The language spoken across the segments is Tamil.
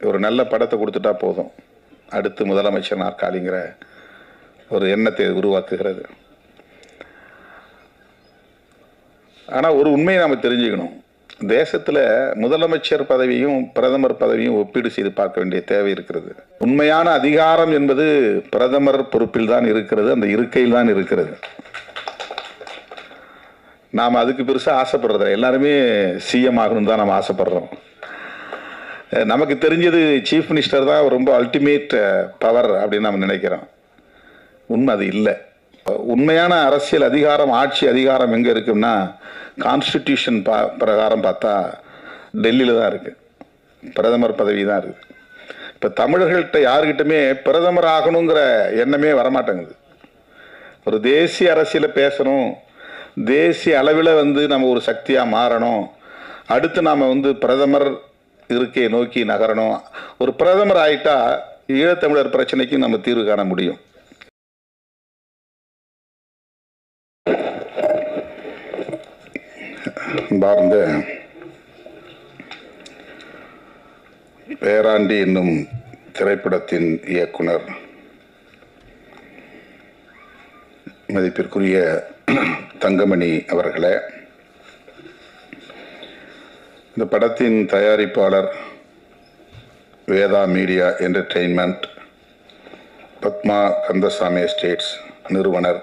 ஒரு நல்ல படத்தை கொடுத்துட்டா போதும், அடுத்து முதலமைச்சர் நாற்காலிங்கிற ஒரு எண்ணத்தை உருவாக்குகிறது. ஆனால் ஒரு உண்மையை நாம் தெரிஞ்சுக்கணும். தேசத்தில் முதலமைச்சர் பதவியும் பிரதமர் பதவியும் ஒப்பீடு செய்து பார்க்க வேண்டிய தேவை இருக்கிறது. உண்மையான அதிகாரம் என்பது பிரதமர் பொறுப்பில் தான் இருக்கிறது, அந்த இருக்கையில் தான் இருக்கிறது. நாம் அதுக்கு பெருசாக ஆசைப்படுறதில்ல. எல்லாருமே சிஎம் ஆகணும் தான் நாம் ஆசைப்படுறோம். நமக்கு தெரிஞ்சது சீஃப் மினிஸ்டர் தான் ரொம்ப அல்டிமேட் பவர் அப்படின்னு நம்ம நினைக்கிறோம். உண்மை அது இல்லை. உண்மையான அரசியல் அதிகாரம், ஆட்சி அதிகாரம் எங்கே இருக்குன்னா, கான்ஸ்டிடியூஷன் பிரகாரம் பார்த்தா டெல்லியில் தான் இருக்கு, பிரதமர் பதவி தான் இருக்கு. இப்போ தமிழர்கள்ட்ட யாருக்கிட்டுமே பிரதமர் ஆகணுங்கிற எண்ணமே வரமாட்டேங்குது. ஒரு தேசிய அரசியலை பேசணும், தேசிய அளவில் நம்ம ஒரு சக்தியாக மாறணும், அடுத்து நாம் பிரதமர் இருக்கையை நோக்கி நகரணும். ஒரு பிரதமர் ஆயிட்டா ஈழத்தமிழர் பிரச்சனைக்கு நம்ம தீர்வு காண முடியும். பார்ந்த பேராண்டி என்னும் திரைப்படத்தின் இயக்குனர் மதிப்பிற்குரிய தங்கமணி அவர்களே, இந்த படத்தின் தயாரிப்பாளர் Veda Media Entertainment, Padma Kandasamy Estates நிறுவனர்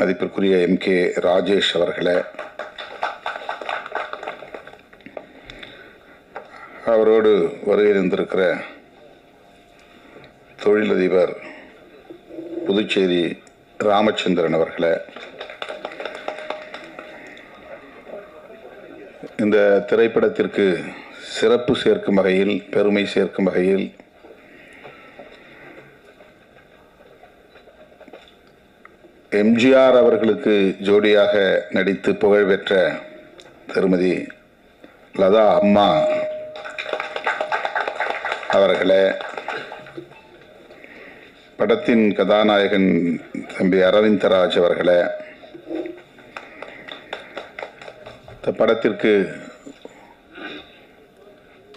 மதிப்பிற்குரிய MK ராஜேஷ் அவர்களே, அவரோடு வருகை இருந்திருக்கிற தொழிலதிபர் புதுச்சேரி ராமச்சந்திரன் அவர்களே, இந்த திரைப்படத்திற்கு சிறப்பு சேர்க்கும் வகையில், பெருமை சேர்க்கும் வகையில் எம்ஜிஆர் அவர்களுக்கு ஜோடியாக நடித்து புகழ் பெற்ற திருமதி லதா அம்மா அவர்களே, படத்தின் கதாநாயகன் தம்பி அரவிந்தராஜ் அவர்களே, இந்த படத்திற்கு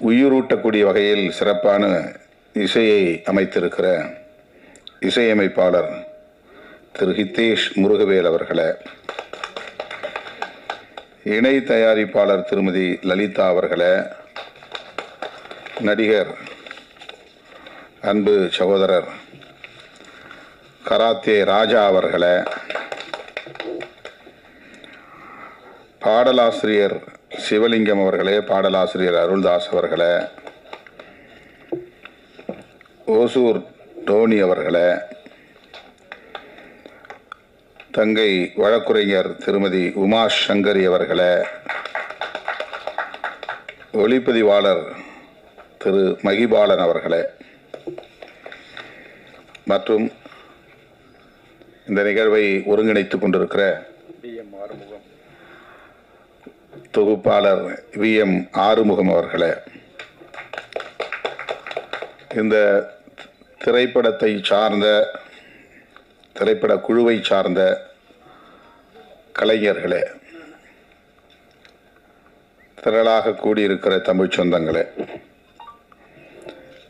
உயிரூட்டக்கூடிய வகையில் சிறப்பான இசையை அமைத்திருக்கிற இசையமைப்பாளர் திரு ஹிதேஷ் முருகவேல் அவர்களே, இணை தயாரிப்பாளர் திருமதி லலிதா அவர்களே, நடிகர் அன்பு சகோதரர் கராத்தே ராஜா அவர்களே, பாடலாசிரியர் சிவலிங்கம் அவர்களே, பாடலாசிரியர் அருள்தாஸ் அவர்களே, ஓசூர் டோனி அவர்களே, தங்கை வழக்குரைஞர் திருமதி உமா சங்கரி அவர்களே, ஒளிப்பதிவாளர் திரு மகிபாலன் அவர்களே, மற்றும் இந்த நிகழ்வை ஒருங்கிணைத்துக் கொண்டிருக்கிற தொகுப்பாளர் VM ஆறுமுகம் அவர்களே, இந்த திரைப்படத்தை சார்ந்த, திரைப்பட குழுவை சார்ந்த கலைஞர்களே, திரளாக கூடியிருக்கிற தமிழ் சொந்தங்களே,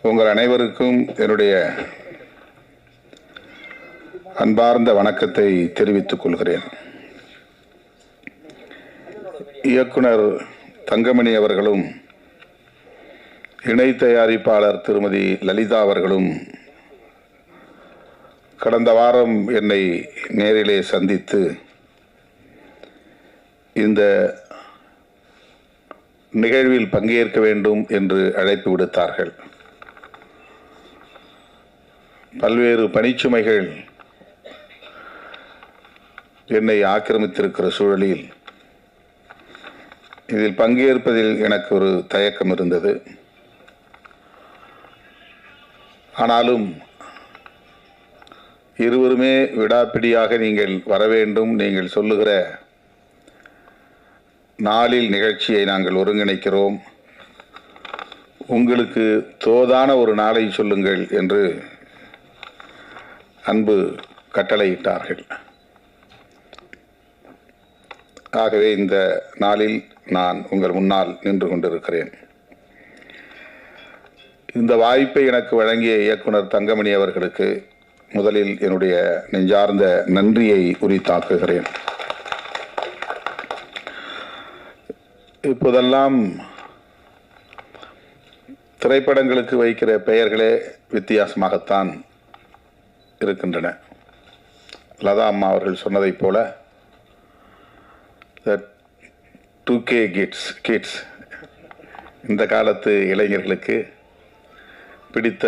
உங்கள் அனைவருக்கும் என்னுடைய அன்பார்ந்த வணக்கத்தை தெரிவித்துக் கொள்கிறேன். இயக்குனர் தங்கமணி அவர்களும் இணை தயாரிப்பாளர் திருமதி லலிதா அவர்களும் கடந்த வாரம் என்னை நேரிலே சந்தித்து இந்த நிகழ்வில் பங்கேற்க வேண்டும் என்று அழைப்பு விடுத்தார்கள். பல்வேறு பணிச்சுமைகள் என்னை ஆக்கிரமித்திருக்கிற சூழலில் இதில் பங்கேற்பதில் எனக்கு ஒரு தயக்கம் இருந்தது. ஆனாலும் இருவருமே விடாப்பிடியாக நீங்கள் வர வேண்டும், நீங்கள் சொல்லுகிற நாளில் நிகழ்ச்சியை நாங்கள் ஒருங்கிணைக்கிறோம், உங்களுக்கு தோதான ஒரு நாளை சொல்லுங்கள் என்று அன்பு கட்டளையிட்டார்கள். ஆகவே இந்த நாளில் நான் உங்கள் முன்னால் நின்று கொண்டிருக்கிறேன். இந்த வாய்ப்பை எனக்கு வழங்கிய இயக்குனர் தங்கமணி அவர்களுக்கு முதலில் என்னுடைய நெஞ்சார்ந்த நன்றியை உரித்தாக்குகிறேன். இப்போதெல்லாம் திரைப்படங்களுக்கு வைக்கிற பெயர்களே வித்தியாசமாகத்தான் இருக்கின்றன. லதா அம்மா அவர்கள் சொன்னதைப் போல 2K கிட்ஸ் இந்த காலத்து இளைஞர்களுக்கு பிடித்த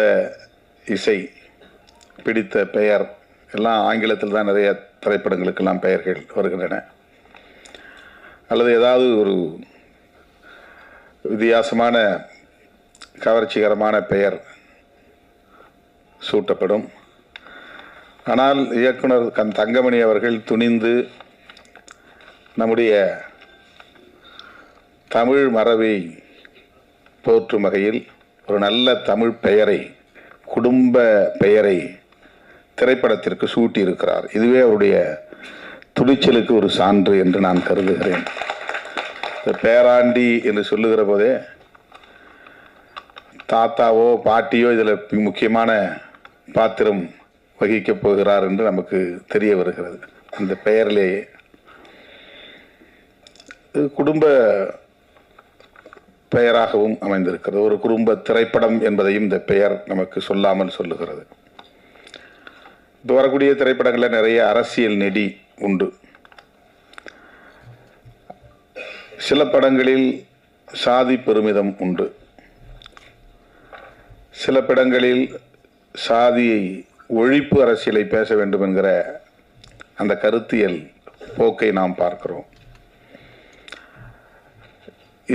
இசை, பிடித்த பெயர் எல்லாம் ஆங்கிலத்தில் தான் நிறைய திரைப்படங்களுக்கெல்லாம் பெயர்கள் வருகின்றன. அல்லது ஏதாவது ஒரு வித்தியாசமான கவர்ச்சிகரமான பெயர் சூட்டப்படும். ஆனால் இயக்குனர் தங்கமணி அவர்கள் துணிந்து நம்முடைய தமிழ் மரபை போற்றும் வகையில் ஒரு நல்ல தமிழ் பெயரை, குடும்ப பெயரை திரைப்படத்திற்கு சூட்டியிருக்கிறார். இதுவே அவருடைய துணிச்சலுக்கு ஒரு சான்று என்று நான் கருதுகிறேன். பேராண்டி என்று சொல்லுகிற போதே தாத்தாவோ பாட்டியோ இதில் முக்கியமான பாத்திரம் வகிக்கப் போகிறார் என்று நமக்கு தெரிய வருகிறது. அந்த பெயரிலேயே குடும்ப பெயராகவும் அமைந்திருக்கிறது. ஒரு குடும்ப திரைப்படம் என்பதையும் இந்த பெயர் நமக்கு சொல்லாமல் சொல்லுகிறது. இப்போ வரக்கூடிய திரைப்படங்களில் நிறைய அரசியல் நெடி உண்டு. சில படங்களில் சாதி பெருமிதம் உண்டு. சில படங்களில் சாதியை ஒழிப்பு அரசியலை பேச வேண்டும் என்கிற அந்த கருத்தியல் போக்கை நாம் பார்க்கிறோம்.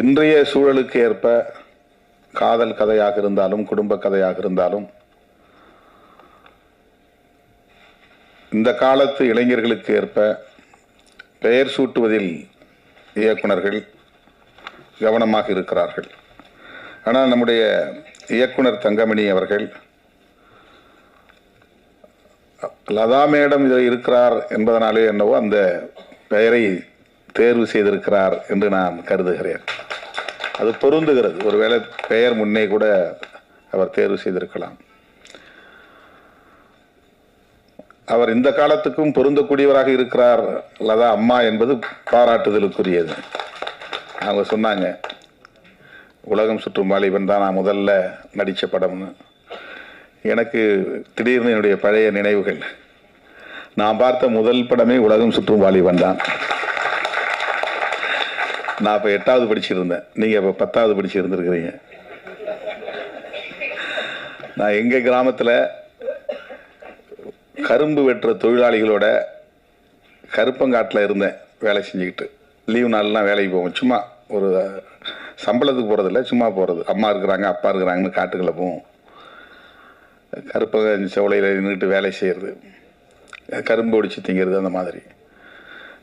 இன்றைய சூழலுக்கு ஏற்ப காதல் கதையாக இருந்தாலும் குடும்ப கதையாக இருந்தாலும் இந்த காலத்து இளைஞர்களுக்கு ஏற்ப பெயர் சூட்டுவதில் இயக்குனர்கள் கவனமாக இருக்கிறார்கள். ஆனால் நம்முடைய இயக்குனர் தங்கமணி அவர்கள் லதா மேடம் இதில் இருக்கிறார் என்பதனாலே என்னவோ அந்த பெயரை தேர்வு செய்திருக்கிறார் என்று நான் கருதுகிறேன். அது பொருந்துகிறது. ஒருவேளை பெயர் முன்னே கூட அவர் தேர்வு செய்திருக்கலாம். அவர் இந்த காலத்துக்கும் பொருந்தக்கூடியவராக இருக்கிறார் லதா அம்மா என்பது பாராட்டுதலுக்குரியது. அவங்க சொன்னாங்க, உலகம் சுற்றும் வாலிபன் தான் நான் முதல்ல நடித்த படம்னு. எனக்கு திடீர்னு என்னுடைய பழைய நினைவுகள். நான் பார்த்த முதல் படமே உலகம் சுற்றும் வாலிபன் தான். நான் இப்போ 8வது படிச்சிருந்தேன், நீங்கள் இப்போ 10வது படிச்சிருந்துருக்கிறீங்க. நான் எங்கள் கிராமத்தில் கரும்பு வெட்டுற தொழிலாளிகளோட கருப்பங்காட்டில் இருந்தேன் வேலை செஞ்சுக்கிட்டு. லீவு நாள்லாம் வேலைக்கு போவோம். சும்மா ஒரு சம்பளத்துக்கு போகிறதில்ல, சும்மா போகிறது. அம்மா இருக்கிறாங்க அப்பா இருக்கிறாங்கன்னு காட்டுக்குள்ளே போவோம். கருப்பங்க செவலையில் நின்றுட்டு வேலை செய்கிறது, கரும்பு ஒடிச்சு திங்கிறது, அந்த மாதிரி.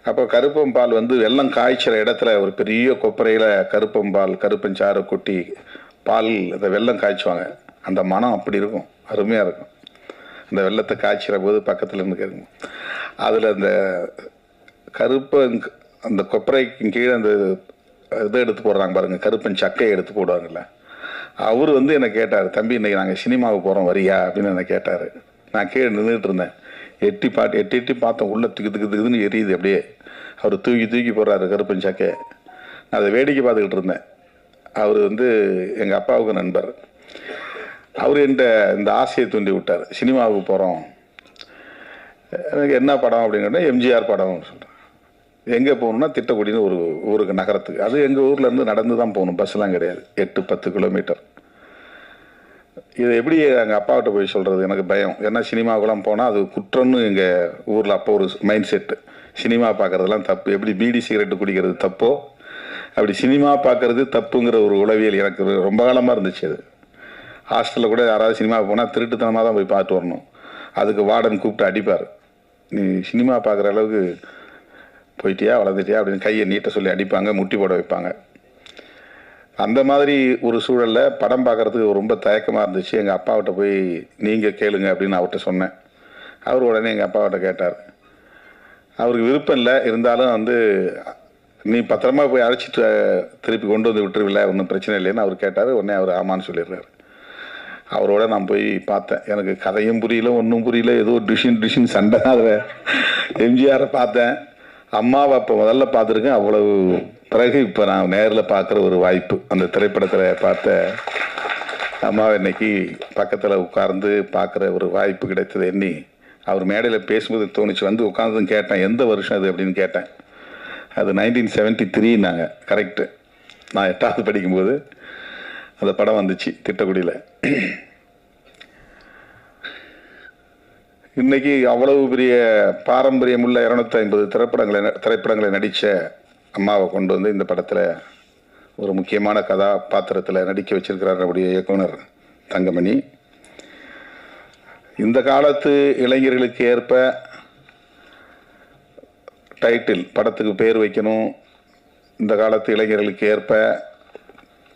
அப்போ கருப்பம்பால் வந்து வெள்ளம் காய்ச்சிற இடத்துல ஒரு பெரிய கொப்பரையில் கருப்பம்பால் கருப்பஞ்சாறு கொட்டி பால் அந்த வெள்ளம் காய்ச்சுவாங்க. அந்த மனம் அப்படி இருக்கும், அருமையாக இருக்கும். அந்த வெள்ளத்தை காய்ச்சிற போது பக்கத்தில் இருந்து கேட்கும். அதில் அந்த அந்த கொப்பரைக்கு கீழே அந்த இதை எடுத்து போடுறாங்க பாருங்கள், கருப்பன் சக்கையை எடுத்து போடுவாங்கல்ல. அவர் வந்து என்னை கேட்டார், தம்பி இன்னைக்கு நாங்கள் சினிமாவுக்கு போகிறோம் வரியா அப்படின்னு என்னை கேட்டார். நான் கீழே நின்றுட்டு இருந்தேன். எட்டி பார்த்தோம், உள்ள திக்குதுன்னு எரியுது அப்படியே. அவர் தூக்கி போடுறாரு கருப்பன் சக்கையை. நான் அதை வேடிக்கை பார்த்துக்கிட்டு இருந்தேன். அவர் வந்து எங்கள் அப்பாவுக்கு நண்பர். அவர் என்கிட்ட இந்த ஆசையை தூண்டி விட்டார், சினிமாவுக்கு போகிறோம். எனக்கு என்ன படம் அப்படின்னா எம்ஜிஆர் படம்னு சொல்கிறேன். எங்கே போகணுன்னா திட்டக்குடின்னு ஒரு ஊருக்கு, நகரத்துக்கு. அது எங்கள் ஊர்லேருந்து நடந்து தான் போகணும், பஸ்ஸெலாம் கிடையாது. 8-10 கிலோமீட்டர். இதை எப்படி எங்கள் அப்பாவிட்ட போய் சொல்கிறது, எனக்கு பயம். ஏன்னா சினிமாவுக்குலாம் போனால் அது குற்றம்னு எங்கள் ஊரில் அப்போ ஒரு மைண்ட் செட்டு. சினிமா பார்க்குறதுலாம் தப்பு. எப்படி பீடி சிகரெட்டு குடிக்கிறது தப்போ, அப்படி சினிமா பார்க்குறது தப்புங்கிற ஒரு உளவியல் எனக்கு ரொம்ப காலமாக இருந்துச்சு. அது ஹாஸ்டலில் கூட யாராவது சினிமாவுக்கு போனால் திருட்டுத்தனமாக தான் போய் பார்த்து வரணும். அதுக்கு வார்டன் கூப்பிட்டு அடிப்பார். நீ சினிமா பார்க்குற அளவுக்கு போயிட்டியா வளர்ந்துட்டியா அப்படின்னு கையை நீட்ட சொல்லி அடிப்பாங்க, முட்டி போட வைப்பாங்க. அந்த மாதிரி ஒரு சூழலில் படம் பார்க்குறதுக்கு ரொம்ப தயக்கமாக இருந்துச்சு. எங்கள் அப்பாவிட்ட போய் நீங்கள் கேளுங்க அப்படின்னு அவர்கிட்ட சொன்னேன். அவர் உடனே எங்கள் அப்பாவிட்ட கேட்டார். அவருக்கு விருப்பம் இல்லை, இருந்தாலும் வந்து நீ பத்திரமா போய் அழைச்சிட்டு திருப்பி கொண்டு வந்து விட்டுருவில்ல, ஒன்றும் பிரச்சனை இல்லைன்னு அவர் கேட்டார். உடனே அவர் ஆமான்னு சொல்லிடுறாரு. அவரோட நான் போய் பார்த்தேன். எனக்கு கதையும் புரியல, ஒன்றும் புரியல, ஏதோ டிஷின் சண்டை தான். அதில் எம்ஜிஆரை பார்த்தேன், அம்மாவை அப்போ முதல்ல பார்த்துருக்கேன். அவ்வளவு பிறகு இப்போ நான் நேரில் பார்க்குற ஒரு வாய்ப்பு, அந்த திரைப்படத்தில் பார்த்த அம்மாவை இன்னைக்கு பக்கத்தில் உட்கார்ந்து பார்க்குற ஒரு வாய்ப்பு கிடைத்தது. எண்ணி அவர் மேடையில் பேசும்போது தோணுச்சு. வந்து உட்காந்து கேட்டேன், எந்த வருஷம் அது அப்படின்னு கேட்டேன். அது 1973 நாங்கள் கரெக்டு. நான் 8வது படிக்கும்போது அந்த படம் வந்துச்சு திட்டக்குடியில். இன்னைக்கு அவ்வளவு பெரிய பாரம்பரியமுள்ள 250 திரைப்படங்களை நடித்த அம்மாவை கொண்டு வந்து இந்த படத்தில் ஒரு முக்கியமான கதாபாத்திரத்தில் நடிக்க வச்சிருக்கிறார் நம்முடைய இயக்குனர் தங்கமணி. இந்த காலத்து இளைஞர்களுக்கு ஏற்ப டைட்டில் படத்துக்கு பேர் வைக்கணும். இந்த காலத்து இளைஞர்களுக்கு ஏற்ப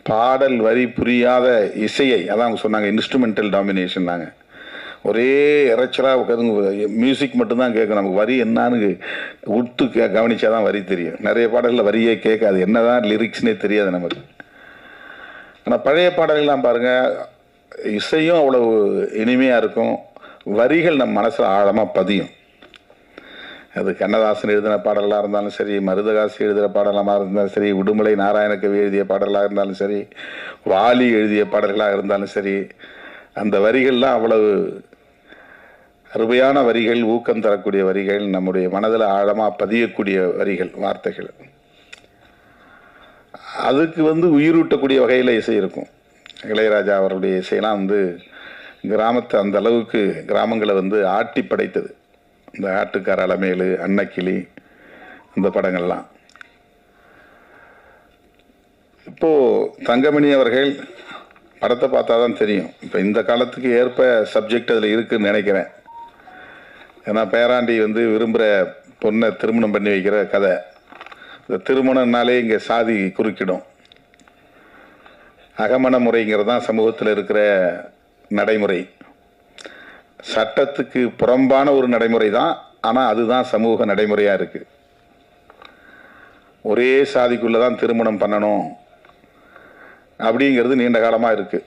பாடல் வரி புரியாத இசையை, அதான் அவங்க சொன்னாங்க இன்ஸ்ட்ருமெண்டல் டாமினேஷன். நாங்கள் ஒரே இறைச்சலாக உட்காந்து மியூசிக் மட்டும்தான் கேட்கும். நமக்கு வரி என்னான்னு உத்து கவனிச்சாதான் வரி தெரியும். நிறைய பாடல்களில் வரியே கேட்காது, என்னதான் லிரிக்ஸ்னே தெரியாது நமக்கு. ஆனால் பழைய பாடல்கள்லாம் பாருங்கள், இசையும் அவ்வளவு இனிமையாக இருக்கும், வரிகள் நம்ம மனசில் ஆழமாக பதியும். அது கண்ணதாசன் எழுதின பாடலாக இருந்தாலும் சரி, மருதகாசி எழுதின பாடலாக இருந்தாலும் சரி, உடுமலை நாராயணகவி எழுதிய பாடலாக இருந்தாலும் சரி, வாலி எழுதிய பாடல்களாக இருந்தாலும் சரி, அந்த வரிகள்லாம் அவ்வளவு அருமையான வரிகள், ஊக்கம் தரக்கூடிய வரிகள், நம்முடைய மனதில் ஆழமாக பதியக்கூடிய வரிகள், வார்த்தைகள். அதுக்கு உயிரூட்டக்கூடிய வகையில் இசை இருக்கும். இளையராஜா அவருடைய இசையெல்லாம் கிராமத்தை அந்த அளவுக்கு கிராமங்களை ஆட்டி படைத்தது. இந்த ஆட்டுக்கார அலமேலு, அன்னக்கிளி, இந்த படங்கள்லாம். இப்போ தங்கமணி அவர்கள் படத்தை பார்த்தா தான் தெரியும். இப்போ இந்த காலத்துக்கு ஏற்ப சப்ஜெக்ட் அதில் இருக்குன்னு நினைக்கிறேன். ஏன்னா பேராண்டி விரும்புகிற பொண்ணை திருமணம் பண்ணி வைக்கிற கதை. இந்த திருமணம்னாலே இங்கே சாதி குறுக்கிடும். அகமண முறைங்கிறது தான் சமூகத்தில் இருக்கிற நடைமுறை. சட்டத்துக்கு புறம்பான ஒரு நடைமுறை தான், ஆனால் அதுதான் சமூக நடைமுறையாக இருக்குது. ஒரே சாதிக்குள்ளே தான் திருமணம் பண்ணணும் அப்படிங்கிறது நீண்ட காலமாக இருக்குது.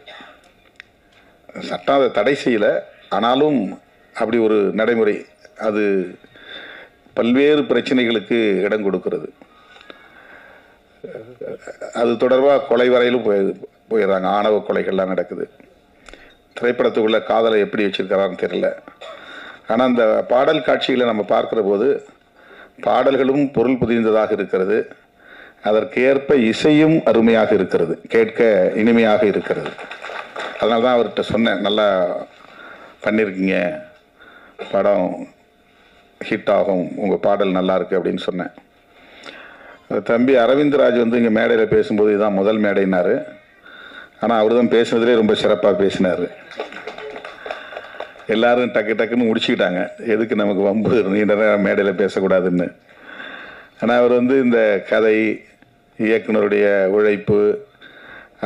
சட்டம் அதை தடை செய்யலை, ஆனாலும் அப்படி ஒரு நடைமுறை அது பல்வேறு பிரச்சனைகளுக்கு இடம் கொடுக்கிறது. அது தொடர்பாக கொலை வரையிலும் போயிடுறாங்க. ஆணவ கொலைகள்லாம் நடக்குது. திரைப்படத்துக்குள்ள காதலை எப்படி வச்சிருக்கிறான்னு தெரியல. ஆனால் அந்த பாடல் காட்சிகளை நம்ம பார்க்கிற போது பாடல்களும் பொருள் புதிந்ததாக இருக்கிறது. அதற்கேற்ப இசையும் அருமையாக இருக்கிறது, கேட்க இனிமையாக இருக்கிறது. அதனால தான் அவர்கிட்ட சொன்னேன், நல்லா பண்ணியிருக்கீங்க, படம் ஹிட் ஆகும், உங்கள் பாடல் நல்லா இருக்கு அப்படின்னு சொன்னேன். தம்பி அரவிந்த்ராஜ் இங்கே மேடையில் பேசும்போது இதுதான் முதல் மேடைனாரு. ஆனால் அவர் தான் பேசுனதுலேயே ரொம்ப சிறப்பாக பேசினார். எல்லாரும் டக்கு டக்குன்னு முடிச்சுக்கிட்டாங்க, எதுக்கு நமக்கு வம்பு, நீண்ட நேரம் மேடையில் பேசக்கூடாதுன்னு. ஆனால் அவர் இந்த கதை, இயக்குனருடைய உழைப்பு,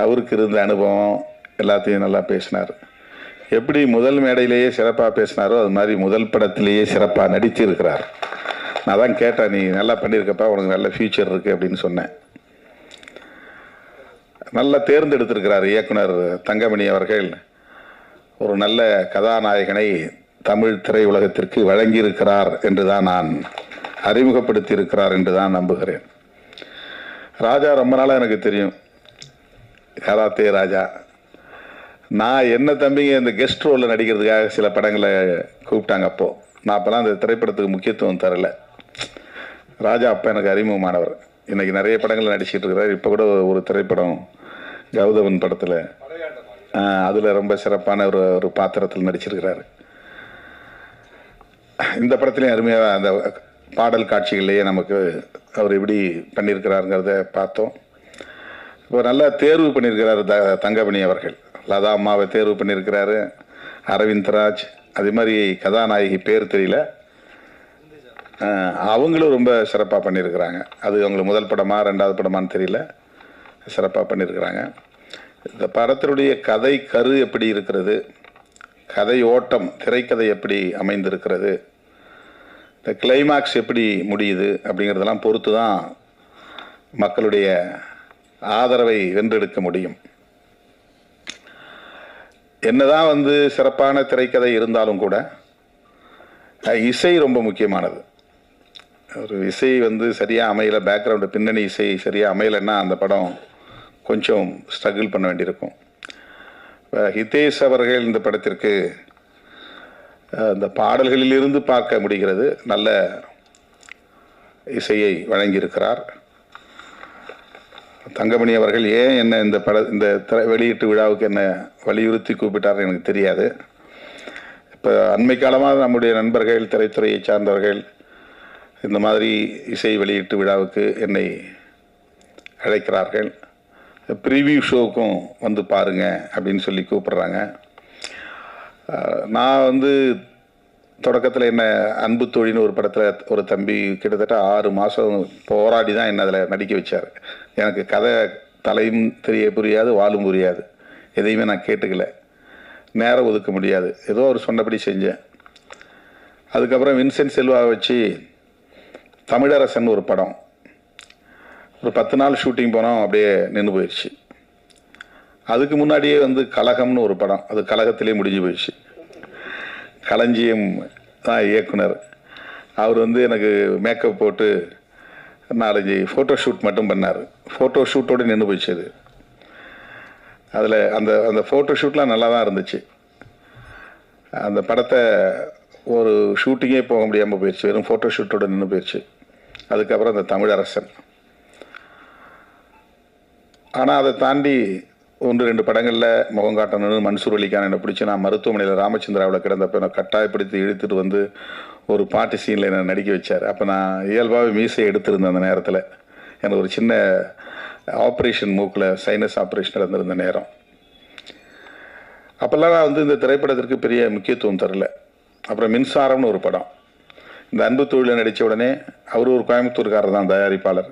அவருக்கு இருந்த அனுபவம் எல்லாத்தையும் நல்லா பேசினார். எப்படி முதல் மேடையிலேயே சிறப்பாக பேசினாரோ அது மாதிரி முதல் படத்திலேயே சிறப்பாக நடித்து இருக்கிறார். நான் தான் கேட்டேன், நீ நல்லா பண்ணியிருக்கப்பா, உனக்கு நல்ல ஃபியூச்சர் இருக்குது அப்படின்னு சொன்னேன். நல்லா தேர்ந்தெடுத்திருக்கிறார் இயக்குனர் தங்கமணி அவர்கள். ஒரு நல்ல கதாநாயகனை தமிழ் திரையுலகத்திற்கு வழங்கியிருக்கிறார் என்று தான் நான் அறிமுகப்படுத்தி இருக்கிறார் என்று தான் நம்புகிறேன். ராஜா ரொம்ப நாளாக எனக்கு தெரியும், கராத்தே ராஜா. நான் என்ன தம்பிங்க இந்த கெஸ்ட் ரோலில் நடிக்கிறதுக்காக சில படங்களை கூப்பிட்டாங்க. அப்போது நான் அப்போலாம் அந்த திரைப்படத்துக்கு முக்கியத்துவம் தரல. ராஜா அப்போ எனக்கு அறிமுகமானவர். இன்றைக்கி நிறைய படங்களில் நடிச்சிட்டு இருக்கிறார். இப்போ கூட ஒரு திரைப்படம் கௌதமன் படத்தில், அதில் ரொம்ப சிறப்பான ஒரு பாத்திரத்தில் நடிச்சிருக்கிறாரு. இந்த படத்துலேயும் அருமையாக அந்த பாடல் காட்சிகள்லேயே நமக்கு அவர் எப்படி பண்ணியிருக்கிறாருங்கிறத பார்த்தோம். இப்போ நல்லா தேர்வு பண்ணியிருக்கிறாரு தங்கமணி அவர்கள். லதா அம்மாவை தேர்வு பண்ணியிருக்கிறாரு, அரவிந்த்ராஜ், அதே மாதிரி கதாநாயகி பேர் தெரியல, அவங்களும் ரொம்ப சிறப்பாக பண்ணியிருக்கிறாங்க. அது அவங்களுக்கு முதல் படமா ரெண்டாவது படமான்னு தெரியல, சிறப்பாக பண்ணியிருக்கிறாங்க. இந்த படத்தினுடைய கதை கரு எப்படி இருக்கிறது, கதை ஓட்டம், திரைக்கதை எப்படி அமைந்திருக்கிறது, இந்த கிளைமாக்ஸ் எப்படி முடியுது அப்படிங்கிறதெல்லாம் பொறுத்து தான் மக்களுடைய ஆதரவை வென்றெடுக்க முடியும். என்னதான் வந்து சிறப்பான திரைக்கதை இருந்தாலும் கூட இசை ரொம்ப முக்கியமானது. ஒரு இசை வந்து சரியாக அமையலை, பேக்ரவுண்டு பின்னணி இசை சரியாக அமையலைன்னா அந்த படம் கொஞ்சம் ஸ்ட்ரகிள் பண்ண வேண்டியிருக்கும். ஹிதேஷ் அவர்கள் இந்த படத்திற்கு அந்த பாடல்களிலிருந்து பார்க்க முடிகிறது, நல்ல இசையை வழங்கியிருக்கிறார். தங்கமணி அவர்கள் ஏன் என்ன இந்த வெளியீட்டு விழாவுக்கு என்ன வலியுறுத்தி கூப்பிட்டார் எனக்கு தெரியாது. இப்போ அண்மை காலமாக நம்முடைய நண்பர்கள், திரைத்துறையை சார்ந்தவர்கள் இந்த மாதிரி இசை வெளியீட்டு விழாவுக்கு என்னை அழைக்கிறார்கள். ப்ரீவியூ ஷோவுக்கும் வந்து பாருங்க அப்படின்னு சொல்லி கூப்பிடுறாங்க. நான் வந்து தொடக்கத்தில் என்ன அன்பு தோழின்னு ஒரு படத்தில் ஒரு தம்பி கிட்டத்தட்ட 6 மாதம் போராடி தான் என்ன அதில் நடிக்க வச்சார். எனக்கு கதை தலையும் புரியாது, வாலும் புரியாது, எதையுமே நான் கேட்டுக்கல, நேரம் ஒதுக்க முடியாது, ஏதோ ஒரு சொன்னபடி செஞ்சேன். அதுக்கப்புறம் வின்சென்ட் செல்வா வச்சு தமிழரசன் ஒரு படம், ஒரு 10 நாள் ஷூட்டிங் போனோம், அப்படியே நின்று போயிடுச்சு. அதுக்கு முன்னாடியே வந்து கலகம்னு ஒரு படம், அது கலகத்திலே முடிஞ்சு போயிடுச்சு. களஞ்சியம் தான் இயக்குனர். அவர் வந்து எனக்கு மேக்கப் போட்டு 4-5 ஃபோட்டோ ஷூட் மட்டும் பண்ணார். ஃபோட்டோ ஷூட்டோடு நின்று போயிடுச்சு அது. அதில் அந்த ஃபோட்டோ ஷூட்லாம் நல்லா தான் இருந்துச்சு. அந்த படத்தை ஒரு ஷூட்டிங்கே போக முடியாமல் போயிடுச்சு, வெறும் ஃபோட்டோ ஷூட்டோடு நின்று போயிடுச்சு. அதுக்கப்புறம் அந்த தமிழரசன். ஆனால் அதை தாண்டி 1-2 படங்களில் முகம் காட்டணும்னு மன்சூர் அலிகான் என்னை பிடிச்சி நான் மருத்துவமனையில் ராமச்சந்திராவில் கிடந்தப்போ என்னை கட்டாயப்படுத்தி இழுத்துட்டு வந்து ஒரு பாட்டு சீனில் என்னை நடிக்க வச்சார். அப்போ நான் இயல்பாகவே மீசை எடுத்திருந்தேன். அந்த நேரத்தில் எனக்கு ஒரு சின்ன ஆப்ரேஷன், மூக்கில் சைனஸ் ஆப்ரேஷன் நடந்திருந்த நேரம். அப்போல்லாம் நான் வந்து இந்த திரைப்படத்திற்கு பெரிய முக்கியத்துவம் தரல. அப்புறம் மின்சாரம்னு ஒரு படம், இந்த அன்பு தொழிலை நடித்த உடனே அவர் ஒரு கோயம்புத்தூர்காரர் தான் தயாரிப்பாளர்.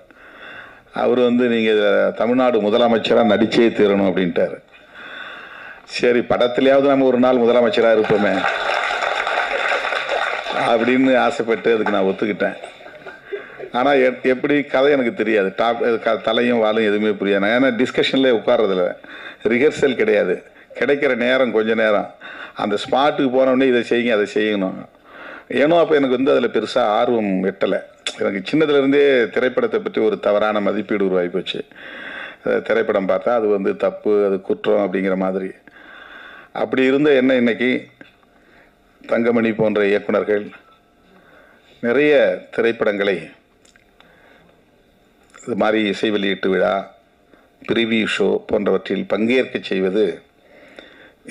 அவர் வந்து நீங்கள் தமிழ்நாடு முதலமைச்சராக நடிச்சே தீரணும் அப்படின்ட்டார். சரி, படத்துலையாவது நம்ம ஒரு நாள் முதலமைச்சராக இருப்போமே அப்படின்னு ஆசைப்பட்டு அதுக்கு நான் ஒத்துக்கிட்டேன். ஆனால் எப்படி கதை எனக்கு தெரியாது, தலையும் வாலும் எதுவுமே புரியாது. ஏன்னா டிஸ்கஷன்லேயே உட்கார்றதில்ல, ரிஹர்சல் கிடையாது, கிடைக்கிற நேரம் கொஞ்ச நேரம், அந்த ஸ்பாட்டுக்கு போனோடனே இதை செய்யுங்க அதை செய்யணும். ஏன்னோ அப்போ எனக்கு வந்து அதில் பெருசாக ஆர்வம் எட்டலை. எனக்கு சின்னதுலேருந்தே திரைப்படத்தை பற்றி ஒரு தவறான மதிப்பீடு உருவாகி போச்சு. திரைப்படம் பார்த்தா அது வந்து தப்பு, அது குற்றம் அப்படிங்கிற மாதிரி. அப்படி இருந்த என்ன இன்னைக்கு தங்கமணி போன்ற இயக்குனர்கள் நிறைய திரைப்படங்களை இது மாதிரி இசை வெளியீட்டு விழா, பிரிவியூ ஷோ போன்றவற்றில் பங்கேற்க செய்வது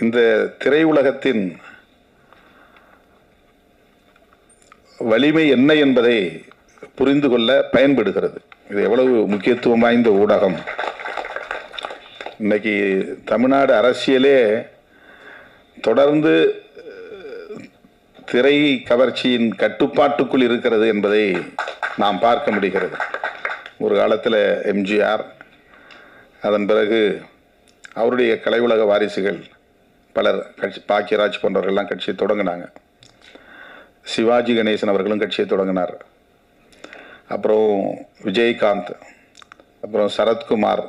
இந்த திரையுலகத்தின் வலிமை என்ன என்பதை புரிந்து கொள்ள பயன்படுகிறது. இது எவ்வளவு முக்கியத்துவம் வாய்ந்த ஊடகம். இன்னைக்கு தமிழ்நாடு அரசியலே தொடர்ந்து திரை கவர்ச்சியின் கட்டுப்பாட்டுக்குள் இருக்கிறது என்பதை நாம் பார்க்க முடிகிறது. ஒரு காலத்தில் எம்ஜிஆர், அதன் பிறகு அவருடைய கலை உலக வாரிசுகள் பலர் கட்சி, பாக்கியராஜ் போன்றவர்கள்லாம் கட்சியை தொடங்கினாங்க. சிவாஜி கணேசன் அவர்களும் கட்சியை தொடங்கினார். அப்புறம் விஜயகாந்த், அப்புறம் சரத்குமார்,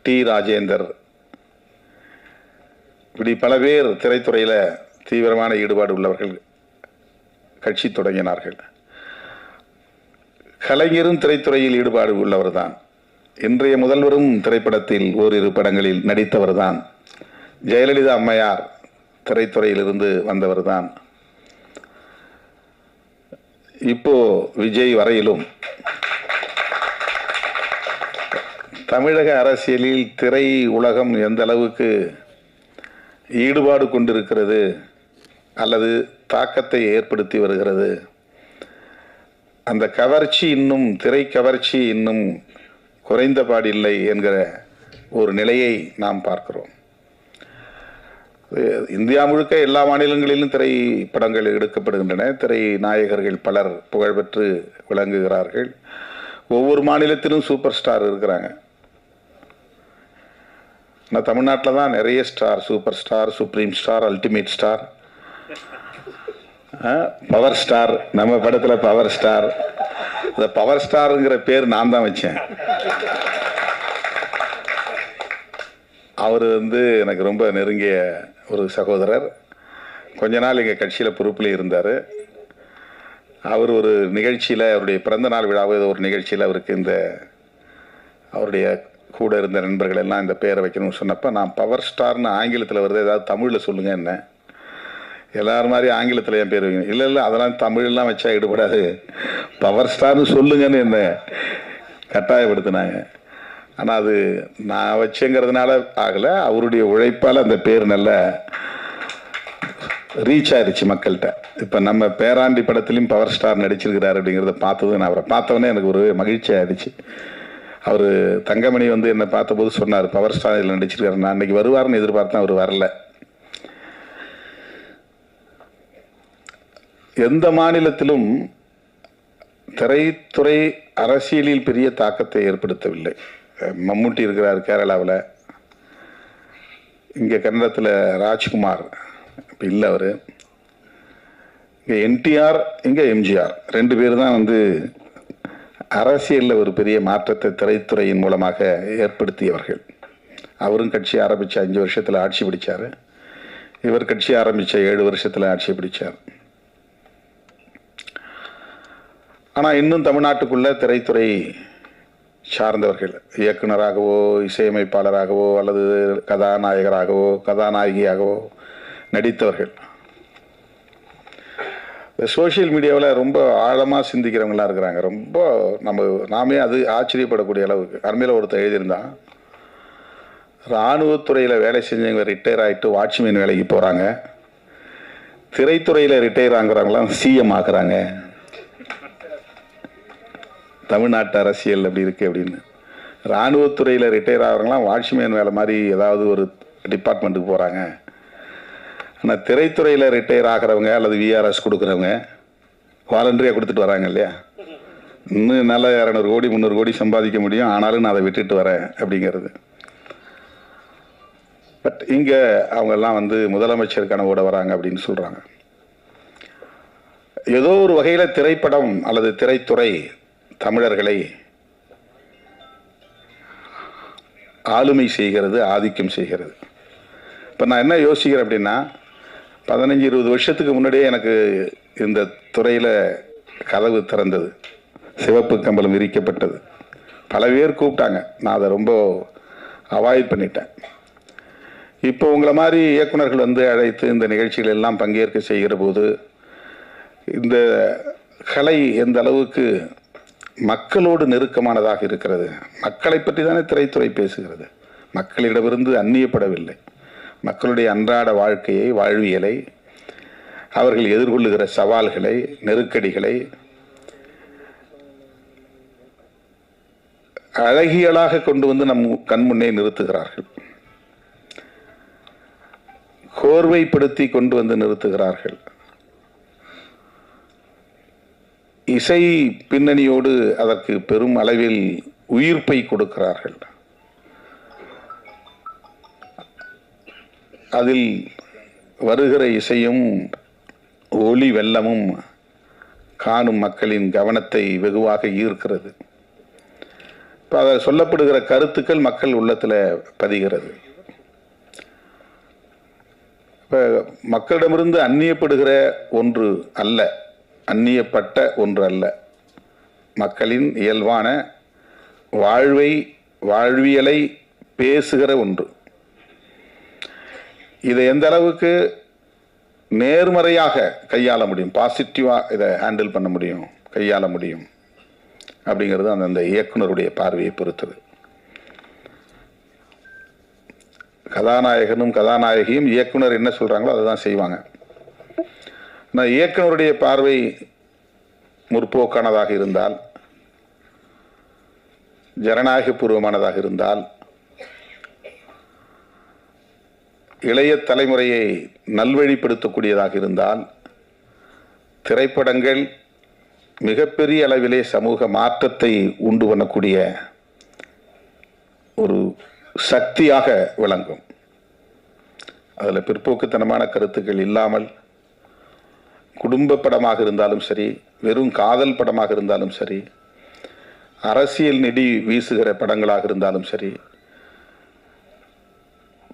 டி ராஜேந்தர், இப்படி பல பேர் திரைத்துறையில் தீவிரமான ஈடுபாடு உள்ளவர்கள் கட்சி தொடங்கினார்கள். கலைஞரும் திரைத்துறையில் ஈடுபாடு உள்ளவர் தான். இன்றைய முதல்வரும் திரைப்படத்தில் ஓரிரு படங்களில் நடித்தவர் தான். ஜெயலலிதா அம்மையார் திரைத்துறையிலிருந்து வந்தவர் தான். இப்போ விஜய் வரையிலும் தமிழக அரசியலில் திரை உலகம் எந்த அளவுக்கு ஈடுபாடு கொண்டிருக்கிறது அல்லது தாக்கத்தை ஏற்படுத்தி வருகிறது, அந்த கவர்ச்சி இன்னும், திரை கவர்ச்சி இன்னும் குறைந்தபாடில்லை என்கிற ஒரு நிலையை நாம் பார்க்கிறோம். இந்தியா முழுக்க எல்லா மாநிலங்களிலும் திரைப்படங்கள் எடுக்கப்படுகின்றன. திரை நாயகர்கள் பலர் புகழ்பெற்று விளங்குகிறார்கள். ஒவ்வொரு மாநிலத்திலும் சூப்பர் ஸ்டார் இருக்கிறாங்க. ஆனால் தமிழ்நாட்டில் தான் நிறைய star, super star, supreme star, ultimate star, power star. நம்ம படத்தில் பவர் ஸ்டார். இந்த பவர் ஸ்டாருங்கிற பேர் நான் தான் வச்சேன். அவர் வந்து எனக்கு ரொம்ப நெருங்கிய ஒரு சகோதரர். கொஞ்ச நாள் எங்கள் கட்சியில் பொறுப்பில் இருந்தார். அவர் ஒரு நிகழ்ச்சியில், அவருடைய பிறந்த நாள் விழாவோ ஏதோ ஒரு நிகழ்ச்சியில் அவருக்கு அவருடைய கூட இருந்த நண்பர்கள் எல்லாம் இந்த பேரை வைக்கணும்னு சொன்னப்போ, நான் பவர் ஸ்டார்னு ஆங்கிலத்தில் வருது, ஏதாவது தமிழில் சொல்லுங்க என்ன. எல்லாரும் மாதிரி ஆங்கிலத்தில் என் பேர் வைங்க. இல்லை இல்லை, அதெல்லாம் தமிழ்லாம் வச்சா ஈடுபடாது, பவர் ஸ்டார்னு சொல்லுங்கன்னு என்ன கட்டாயப்படுத்தினாங்க. ஆனால் அது நான் வச்சுங்கிறதுனால ஆகலை, அவருடைய உழைப்பால் அந்த பேர் நல்ல ரீச் ஆயிடுச்சு மக்கள்கிட்ட. இப்போ நம்ம பேராண்டி படத்துலையும் பவர் ஸ்டார் நடிச்சிருக்கிறார் அப்படிங்கிறத பார்த்தது, நான் அவரை பார்த்தவொடனே எனக்கு ஒரு மகிழ்ச்சி ஆயிடுச்சு. அவர் தங்கமணி வந்து என்னை பார்த்தபோது சொன்னார், பவர் ஸ்டார் இதில் நடிச்சிருக்காரு. நான் அன்றைக்கி வருவார்னு எதிர்பார்த்தேன், அவர் வரல. எந்த மாநிலத்திலும் திரைத்துறை அரசியலில் பெரிய தாக்கத்தை ஏற்படுத்தவில்லை. மம்முட்டி இருக்கிறார் கேரளாவில், இங்கே கன்னடத்தில் ராஜ்குமார், இப்போ இல்லை அவர், இங்கே என்டிஆர், இங்கே எம்ஜிஆர், 2 பேர் தான் வந்து அரசியலில் ஒரு பெரிய மாற்றத்தை திரைத்துறையின் மூலமாக ஏற்படுத்தியவர்கள். அவரும் கட்சி ஆரம்பித்த 5 வருஷத்தில் ஆட்சி பிடிச்சார், இவர் கட்சி ஆரம்பித்த 7 வருஷத்தில் ஆட்சி பிடிச்சார். ஆனால் இன்னும் தமிழ்நாட்டுக்குள்ள திரைத்துறை சார்ந்தவர்கள் இயக்குனராகவோ இசையமைப்பாளராகவோ அல்லது கதாநாயகராகவோ கதாநாயகியாகவோ நடித்தவர்கள் சோஷியல் மீடியாவில் ரொம்ப ஆழமாக சிந்திக்கிறவங்களாம் இருக்கிறாங்க. ரொம்ப நாமே அது ஆச்சரியப்படக்கூடிய அளவுக்கு. அருமையில் ஒருத்தர் எழுதியிருந்தான், இராணுவத்துறையில் வேலை செஞ்சவங்க ரிட்டையர் ஆகிட்டு வாட்ச்மேன் வேலைக்கு போகிறாங்க, திரைத்துறையில் ரிட்டையர் ஆகுறவங்களாம் சிஎம் ஆக்குறாங்க. தமிழ்நாட்டு அரசியல் அப்படி இருக்கு அப்படின்னு. இராணுவத்துறையில் ரிட்டையர் ஆகிறவங்களாம் வாட்ச்மேன் வேலை மாதிரி ஏதாவது ஒரு டிபார்ட்மெண்ட்டுக்கு போகிறாங்க. ஆனால் திரைத்துறையில் ரிட்டையர் ஆகிறவங்க அல்லது விஆர்எஸ் கொடுக்குறவங்க வாலண்டரியாக கொடுத்துட்டு வராங்க இல்லையா. இன்னும் நல்லா 200 கோடி 300 கோடி சம்பாதிக்க முடியும், ஆனாலும் நான் அதை விட்டுட்டு வரேன் அப்படிங்கிறது. பட் இங்கே அவங்கெல்லாம் வந்து முதலமைச்சர் கனவோட வராங்க அப்படின்னு சொல்கிறாங்க. ஏதோ ஒரு வகையில் திரைப்படம் அல்லது திரைத்துறை தமிழர்களை ஆளுமை செய்கிறது, ஆதிக்கம் செய்கிறது. இப்போ நான் என்ன யோசிக்கிறேன் அப்படின்னா, 15-20 வருஷத்துக்கு முன்னாடியே எனக்கு இந்த துறையில் கதவு திறந்தது, சிவப்பு கம்பளம் விரிக்கப்பட்டது. பல பேர் கூப்பிட்டாங்க, நான் அதை ரொம்ப அவாய்ட் பண்ணிட்டேன். இப்போ உங்களை மாதிரி இயக்குநர்கள் வந்து அழைத்து இந்த நிகழ்ச்சிகள் எல்லாம் பங்கேற்க செய்கிற போது இந்த கலை எந்த அளவுக்கு மக்களோடு நெருக்கமானதாக இருக்கிறது. மக்களை பற்றி தானே திரைத்துறை பேசுகிறது, மக்களிடமிருந்து அந்நியப்படவில்லை. மக்களுடைய அன்றாட வாழ்க்கையை, வாழ்வியலை, அவர்கள் எதிர்கொள்ளுகிற சவால்களை, நெருக்கடிகளை அழகியலாக கொண்டு வந்து நம் கண்முன்னே நிறுத்துகிறார்கள், கோர்வைப்படுத்தி கொண்டு வந்து நிறுத்துகிறார்கள். இசை பின்னணியோடு அதற்கு பெரும் அளவில் உயிர்ப்பை கொடுக்கிறார்கள். அதில் வருகிற இசையும் ஒளி வெள்ளமும் காணும் மக்களின் கவனத்தை வெகுவாக ஈர்க்கிறது. இப்போ அதை சொல்லப்படுகிற கருத்துக்கள் மக்கள் உள்ளத்தில் பதிகிறது. இப்போ மக்களிடமிருந்து அந்நியப்படுகிற ஒன்று அல்ல, அந்நியப்பட்ட ஒன்று அல்ல, மக்களின் இயல்பான வாழ்வியலை பேசுகிற ஒன்று. இதை எந்த அளவுக்கு நேர்மறையாக கையாள முடியும், பாசிட்டிவாக இதை ஹேண்டில் பண்ண முடியும், கையாள முடியும் அப்படிங்கிறது அந்த இயக்குனருடைய பார்வையை பொறுத்தது. கதாநாயகனும் கதாநாயகியும் இயக்குனர் என்ன சொல்கிறாங்களோ அதை தான் செய்வாங்க. ஆனால் இயக்குனருடைய பார்வை முற்போக்கானதாக இருந்தால், ஜனநாயகபூர்வமானதாக இருந்தால், இளைய தலைமுறையை நல்வழிப்படுத்தக்கூடியதாக இருந்தால், திரைப்படங்கள் மிகப்பெரிய அளவிலே சமூக மாற்றத்தை உண்டு பண்ணக்கூடிய ஒரு சக்தியாக விளங்கும். அதில் பிற்போக்குத்தனமான கருத்துக்கள் இல்லாமல், குடும்ப படமாக இருந்தாலும் சரி, வெறும் காதல் படமாக இருந்தாலும் சரி, அரசியல் நெடி வீசுகிற படங்களாக இருந்தாலும் சரி,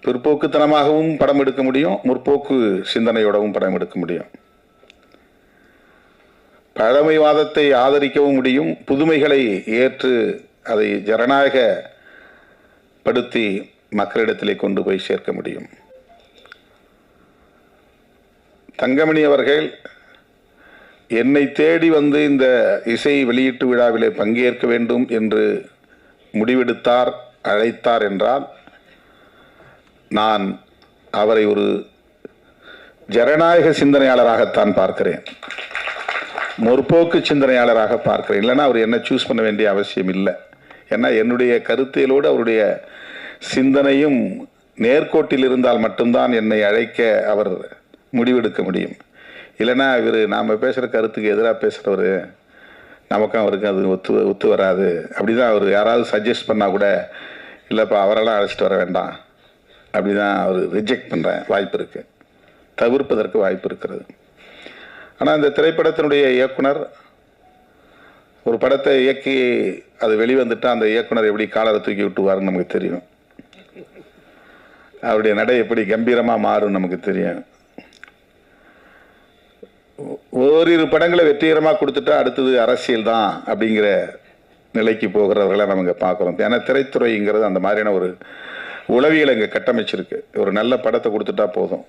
பிற்போக்குத்தனமாகவும் படம் எடுக்க முடியும், முற்போக்கு சிந்தனையோடவும் படம் எடுக்க முடியும். பழமைவாதத்தை ஆதரிக்கவும் முடியும், புதுமைகளை ஏற்று அதை ஜனநாயகப்படுத்தி மக்களிடத்திலே கொண்டு போய் சேர்க்க முடியும். தங்கமணி அவர்கள் என்னை தேடி வந்து இந்த இசை வெளியீட்டு விழாவிலே பங்கேற்க வேண்டும் என்று முடிவெடுத்தார், அழைத்தார் என்றால் நான் அவரை ஒரு ஜனநாயக சிந்தனையாளராகத்தான் பார்க்கிறேன், முற்போக்கு சிந்தனையாளராக பார்க்கிறேன். இல்லைன்னா அவர் என்ன சூஸ் பண்ண வேண்டிய அவசியம் இல்லை. ஏன்னா என்னுடைய கருத்தியலோடு அவருடைய சிந்தனையும் நேர்கோட்டில் இருந்தால் மட்டும்தான் என்னை அழைக்க அவர் முடிவெடுக்க முடியும். இல்லைன்னா இவர் நாம் பேசுகிற கருத்துக்கு எதிராக பேசுகிறவர், நமக்கும் அவருக்கு அது ஒத்து வராது அப்படிதான் அவர் யாராவது சஜஸ்ட் பண்ணால் கூட இல்லைப்பா அவரெல்லாம் அழைச்சிட்டு வர வேண்டாம் அப்படி தான் அவர் ரிஜெக்ட் பண்ணுற வாய்ப்பு இருக்குது, தவிர்ப்பதற்கு வாய்ப்பு இருக்கிறது. ஆனால் இந்த திரைப்படத்தினுடைய இயக்குனர் ஒரு படத்தை இயக்கி அது வெளிவந்துட்டா அந்த இயக்குனர் எப்படி காலரை தூக்கி விட்டுவாருன்னு நமக்கு தெரியும், அவருடைய நடை எப்படி கம்பீரமாக மாறும் நமக்கு தெரியும். ஓரிரு படங்களை வெற்றிகரமாக கொடுத்துட்டா அடுத்தது அரசியல் தான் அப்படிங்கிற நிலைக்கு போகிறவர்களை நம்ம இங்கே பார்க்குறோம். ஏன்னா திரைத்துறைங்கிறது அந்த மாதிரியான ஒரு உளவியல் இங்கே கட்டமைச்சிருக்கு. ஒரு நல்ல படத்தை கொடுத்துட்டா போதும்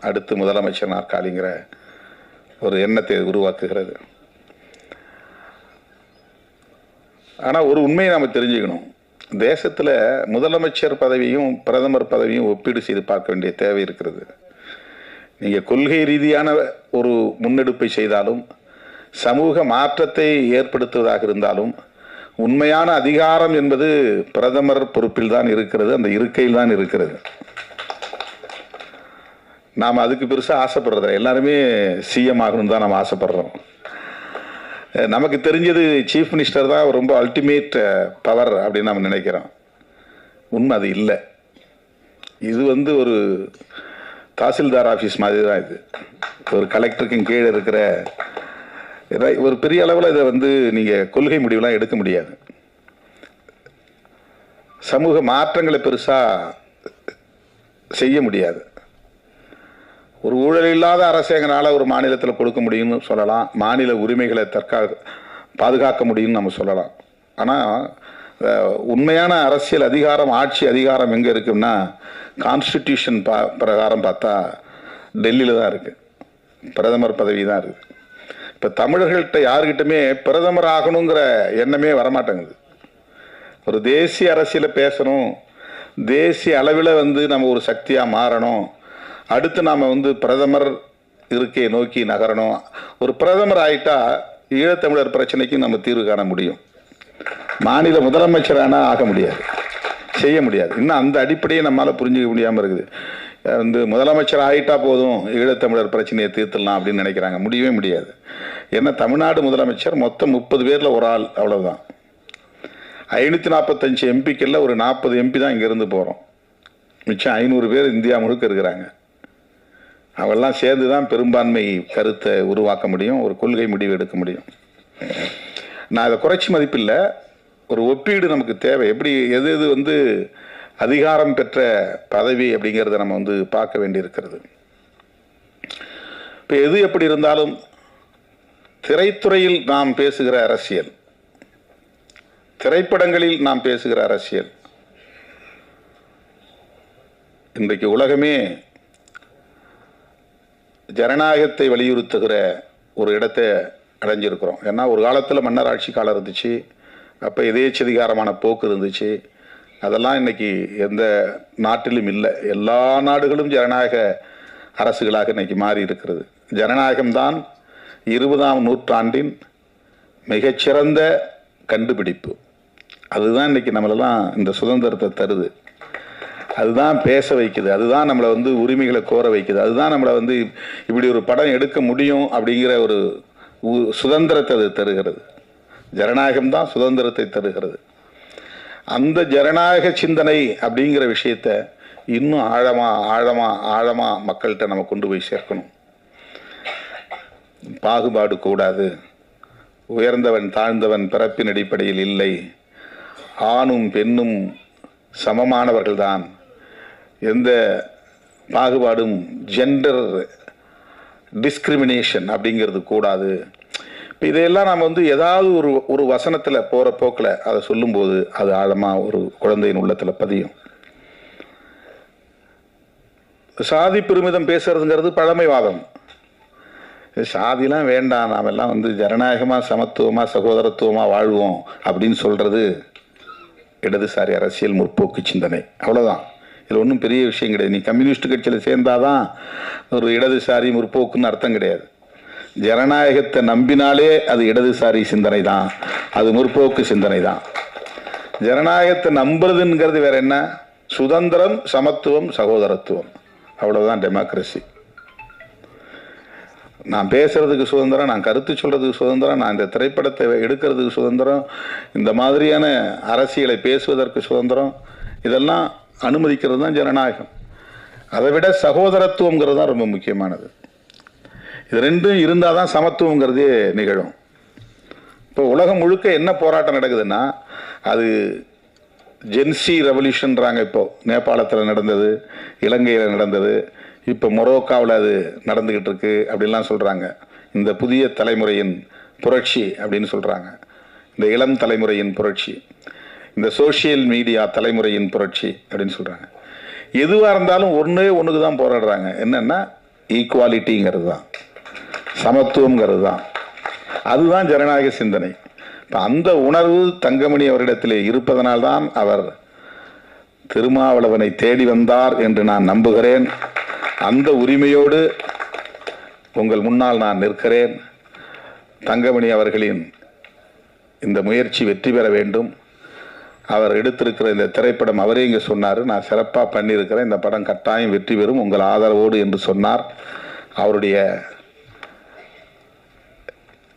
அடுத்து முதலமைச்சர் நாற்காலிங்கிற ஒரு எண்ணத்தை உருவாக்குகிறது. ஆனால் ஒரு உண்மையை நாம் தெரிஞ்சுக்கணும், தேசத்தில் முதலமைச்சர் பதவியும் பிரதமர் பதவியும் ஒப்பீடு செய்து பார்க்க வேண்டிய தேவை இருக்கிறது. நீங்கள் கொள்கை ரீதியான ஒரு முன்னெடுப்பை செய்தாலும், சமூக மாற்றத்தை ஏற்படுத்துவதாக இருந்தாலும், உண்மையான அதிகாரம் என்பது பிரதமர் பொறுப்பில் தான் இருக்கிறது, அந்த இருக்கையில் தான் இருக்கிறது. நாம் அதுக்கு பெருசாக ஆசைப்படுறதில்ல, எல்லாருமே சிஎம் ஆகணும் தான் நம்ம ஆசைப்படுறோம். நமக்கு தெரிஞ்சது சீஃப் மினிஸ்டர் தான் ரொம்ப அல்டிமேட் பவர் அப்படின்னு நம்ம நினைக்கிறோம். உண்மை அது இல்லை. இது ஒரு தாசில்தார் ஆஃபீஸ் மாதிரி தான். இது ஒரு கலெக்டருக்கு கீழே இருக்கிற ஒரு பெரிய அளவில் இதை நீங்கள் கொள்கை முடிவுலாம் எடுக்க முடியாது. சமூக மாற்றங்களை பெருசாக செய்ய முடியாது. ஒரு ஊழல் இல்லாத அரசாங்கனால ஒரு மாநிலத்தில் கொடுக்க முடியும்னு சொல்லலாம், மாநில உரிமைகளை பாதுகாக்க முடியும்னு நம்ம சொல்லலாம். ஆனால் உண்மையான அரசியல் அதிகாரம், ஆட்சி அதிகாரம் எங்கே இருக்குன்னா கான்ஸ்டிடியூஷன் பிரகாரம் பார்த்தா டெல்லியில் தான் இருக்குது, பிரதமர் பதவி தான் இருக்குது. இப்போ தமிழர்கள்ட்ட யாருக்கிட்டுமே பிரதமர் ஆகணுங்கிற எண்ணமே வரமாட்டேங்குது. ஒரு தேசிய அரசியலை பேசணும், தேசிய அளவில் நம்ம ஒரு சக்தியாக மாறணும், அடுத்து நாம் பிரதமர் இருக்கையை நோக்கி நகரணும். ஒரு பிரதமர் ஆகிட்டா ஈழத்தமிழர் பிரச்சனைக்கு நம்ம தீர்வு காண முடியும். மாநில முதலமைச்சரானா ஆக முடியாது, செய்ய முடியாது. இன்னும் அந்த அடிப்படையை நம்மளால் புரிஞ்சிக்க முடியாமல் இருக்குது. முதலமைச்சர் ஆகிட்டா போதும் ஈழத்தமிழர் பிரச்சனையை தீர்த்துடலாம் அப்படின்னு நினைக்கிறாங்க. முடியவே முடியாது. ஏன்னா தமிழ்நாடு முதலமைச்சர் மொத்தம் 30 பேரில் ஒரு ஆள், அவ்வளோதான். 545 எம்பிக்களில் ஒரு 40 எம்பி தான் இங்கேருந்து போகிறோம், மிச்சம் 500 பேர் இந்தியா முழுக்க இருக்கிறாங்க. அவெல்லாம் சேர்ந்து தான் பெரும்பான்மை கருத்தை உருவாக்க முடியும், ஒரு கொள்கை முடிவு எடுக்க முடியும். நான் அதை குறைச்சி மதிப்பில்லை, ஒரு ஒப்பீடு நமக்கு தேவை. எப்படி எது அதிகாரம் பெற்ற பதவி அப்படிங்கிறத நம்ம பார்க்க வேண்டியிருக்கிறது. இப்போ எது எப்படி இருந்தாலும் திரைத்துறையில் நாம் பேசுகிற அரசியல், திரைப்படங்களில் நாம் பேசுகிற அரசியல், இன்றைக்கு உலகமே ஜனநாயகத்தை வலியுறுத்துகிற ஒரு இடத்தை அடைஞ்சிருக்கிறோம். ஏன்னா ஒரு காலத்தில் மன்னர் ஆட்சி காலம் இருந்துச்சு, அப்போ எதேச்சதிகாரமான போக்கு இருந்துச்சு. அதெல்லாம் இன்னைக்கு எந்த நாட்டிலும் இல்லை. எல்லா நாடுகளும் ஜனநாயக அரசுகளாக இன்னைக்கு மாறி இருக்கிறது. ஜனநாயகம்தான் 20ஆம் நூற்றாண்டின் மிகச்சிறந்த கண்டுபிடிப்பு. அதுதான் இன்னைக்கு நம்மளெல்லாம் இந்த சுதந்திரத்தை தருது, அதுதான் பேச வைக்குது, அதுதான் நம்மளை உரிமைகளை கோர வைக்குது, அதுதான் நம்மளை இப்படி ஒரு படம் எடுக்க முடியும் அப்படிங்கிற ஒரு சுதந்திரத்தை அது தருகிறது. ஜனநாயகம் தான் சுதந்திரத்தை தருகிறது. அந்த ஜனநாயக சிந்தனை அப்படிங்கிற விஷயத்த இன்னும் ஆழமா மக்கள்கிட்ட நம்ம கொண்டு போய் சேர்க்கணும். பாகுபாடு கூடாது, உயர்ந்தவன் தாழ்ந்தவன் பிறப்பின் அடிப்படையில் இல்லை, ஆணும் பெண்ணும் சமமானவர்கள்தான், எந்த பாகுபாடும், ஜெண்டர் டிஸ்கிரிமினேஷன் அப்படிங்கிறது கூடாது. இதையெல்லாம் நாம் ஏதாவது ஒரு வசனத்தில் போகிற போக்கில் அதை சொல்லும்போது அது ஆழமாக ஒரு குழந்தையின் உள்ளத்தில் பதியும். சாதி பெருமிதம் பேசுறதுங்கிறது பழமைவாதம். சாதிலாம் வேண்டாம், நாம் எல்லாம் ஜனநாயகமாக, சமத்துவமாக, சகோதரத்துவமாக வாழ்வோம் அப்படின்னு சொல்றது இடதுசாரி அரசியல் முற்போக்கு சிந்தனை. அவ்வளோதான். இதில் ஒன்றும் பெரிய விஷயம் கிடையாது. நீ கம்யூனிஸ்ட் கட்சியில் சேர்ந்தாதான் ஒரு இடதுசாரி முற்போக்குன்னு அர்த்தம் கிடையாது. ஜனநாயகத்தை நம்பினாலே அது இடதுசாரி சிந்தனை தான், அது முற்போக்கு சிந்தனை தான். ஜனநாயகத்தை நம்புறதுங்கிறது வேற என்ன? சுதந்திரம், சமத்துவம், சகோதரத்துவம், அவ்வளவுதான் டெமோக்ரஸி. நான் பேசுறதுக்கு சுதந்திரம், நான் கருத்து சொல்றதுக்கு சுதந்திரம், நான் இந்த திரைப்படத்தை எடுக்கிறதுக்கு சுதந்திரம், இந்த மாதிரியான அரசியலை பேசுவதற்கு சுதந்திரம், இதெல்லாம் அனுமதிக்கிறது தான் ஜனநாயகம். அதை விட சகோதரத்துவங்கிறது தான் ரொம்ப முக்கியமானது. இது ரெண்டும் இருந்தால் தான் சமத்துவங்கிறதே நிகழும். இப்போ உலகம் முழுக்க என்ன போராட்டம் நடக்குதுன்னா, அது ஜென்சி ரெவல்யூஷன்றாங்க. இப்போ நேபாளத்தில் நடந்தது, இலங்கையில் நடந்தது, இப்போ மொரோக்காவில் அது நடந்துக்கிட்டு இருக்கு அப்படின்லாம் சொல்கிறாங்க. இந்த புதிய தலைமுறையின் புரட்சி அப்படின்னு சொல்கிறாங்க. இந்த இளம் தலைமுறையின் புரட்சி, இந்த சோஷியல் மீடியா தலைமுறையின் புரட்சி அப்படின்னு சொல்கிறாங்க. எதுவாக இருந்தாலும் ஒன்றுக்கு தான் போராடுறாங்க. என்னென்னா ஈக்குவாலிட்டிங்கிறது தான், சமத்துவங்கிறது தான். அதுதான் ஜனநாயக சிந்தனை. இப்போ அந்த உணர்வு தங்கமணி அவரிடத்திலே இருப்பதனால்தான் அவர் திருமாவளவனை தேடி வந்தார் என்று நான் நம்புகிறேன். அந்த உரிமையோடு உங்கள் முன்னால் நான் நிற்கிறேன். தங்கமணி அவர்களின் இந்த முயற்சி வெற்றி பெற வேண்டும். அவர் எடுத்திருக்கிற இந்த திரைப்படம், அவரே இங்கே சொன்னார், நான் சிறப்பாக பண்ணியிருக்கிறேன், இந்த படம் கட்டாயம் வெற்றி பெறும் உங்கள் ஆதரவோடு என்று சொன்னார். அவருடைய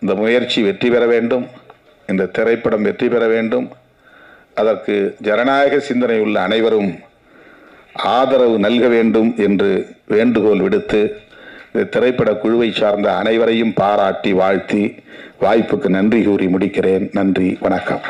இந்த முயற்சி வெற்றி பெற வேண்டும், இந்த திரைப்படம் வெற்றி பெற வேண்டும். அதற்கு ஜனநாயக சிந்தனை உள்ள அனைவரும் ஆதரவு நல்க வேண்டும் என்று வேண்டுகோள் விடுத்து, இந்த திரைப்பட குழுவை சார்ந்த அனைவரையும் பாராட்டி வாழ்த்தி வாய்ப்புக்கு நன்றி கூறி முடிக்கிறேன். நன்றி, வணக்கம்.